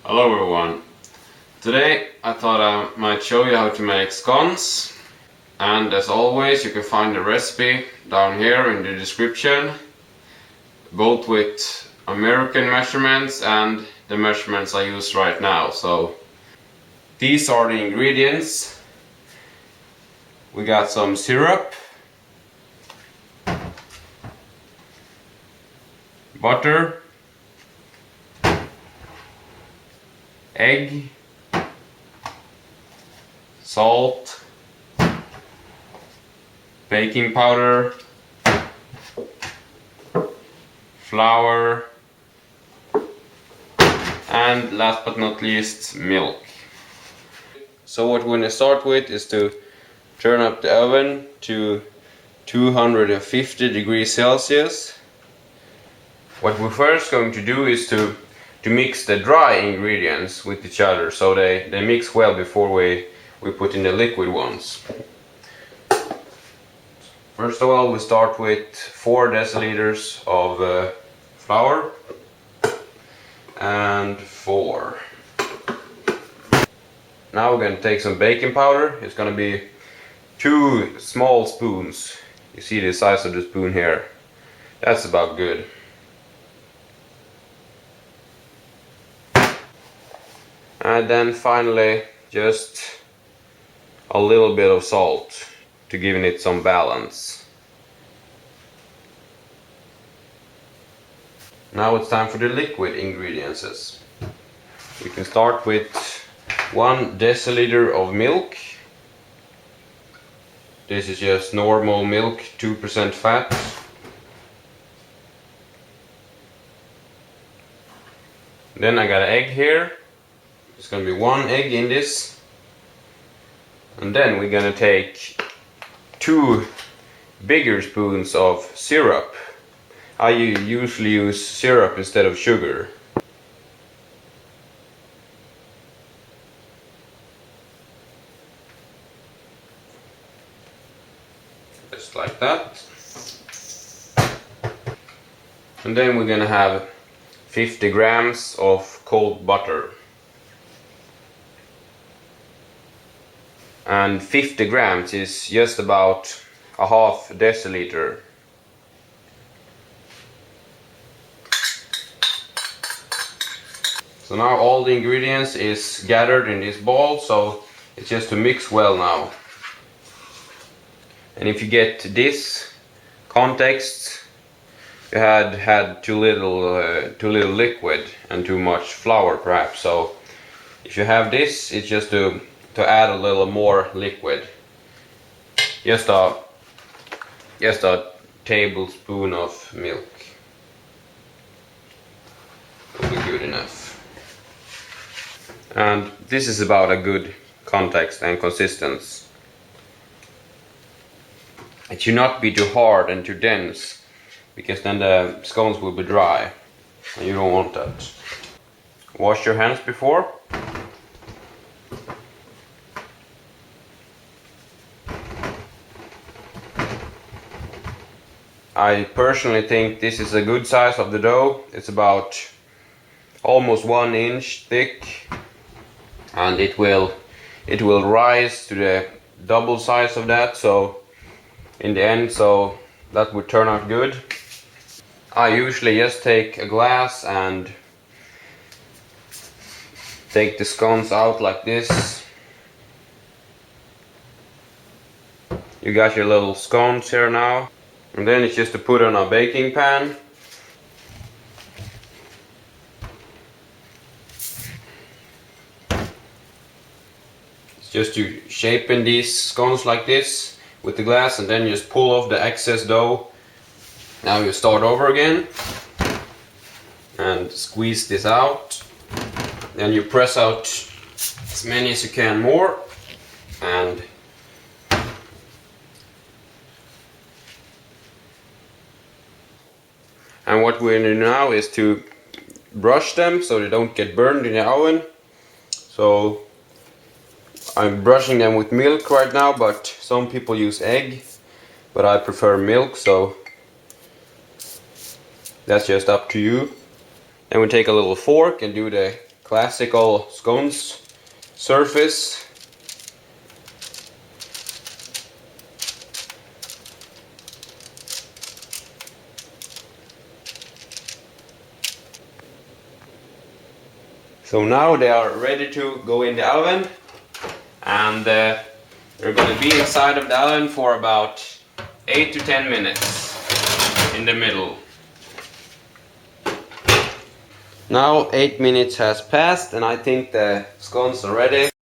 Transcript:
Hello everyone. Today I thought I might show you how to make scones, and as always you can find the recipe down here in the description, both with American measurements and the measurements I use right now. So these are the ingredients. We got some syrup, butter, egg, salt, baking powder, flour, and last but not least, milk. So what we're going to start with is to turn up the oven to 250 degrees Celsius. What we're first going to do is to mix the dry ingredients with each other so they mix well before we put in the liquid ones. First of all, we start with 4 deciliters of flour and 4. Now we're going to take some baking powder. It's going to be 2 small spoons. You see the size of the spoon here. That's about good. And then finally just a little bit of salt to give it some balance. Now it's time for the liquid ingredients. We can start with 1 deciliter of milk. This is just normal milk, 2% fat. Then I got an egg here. It's going to be 1 egg in this. And then we're going to take 2 bigger spoons of syrup. I usually use syrup instead of sugar. Just like that. And then we're going to have 50 grams of cold butter. And 50 grams is just about a half deciliter. So now all the ingredients is gathered in this bowl, so it's just to mix well now. And if you get this context, you had too little liquid and too much flour perhaps. So if you have this, it's just to add a little more liquid. Just a tablespoon of milk will be good enough. And this is about a good context and consistency. It should not be too hard and too dense, because then the scones will be dry and you don't want that. Wash your hands before. I personally think this is a good size of the dough. It's about almost 1 inch thick, and it will rise to the double size of that, so in the end, so that would turn out good. I usually just take a glass and take the scones out like this. You got your little scones here now. And then it's just to put on a baking pan. It's just to shape in these scones like this with the glass, and then just pull off the excess dough. Now you start over again and squeeze this out. Then you press out as many as you can more, and what we're going to do now is to brush them so they don't get burned in the oven. So I'm brushing them with milk right now, but some people use egg, but I prefer milk, so that's just up to you. Then we take a little fork and do the classical scones surface. So now they are ready to go in the oven, and they're going to be inside of the oven for about 8 to 10 minutes in the middle. Now 8 minutes has passed and I think the scones are ready.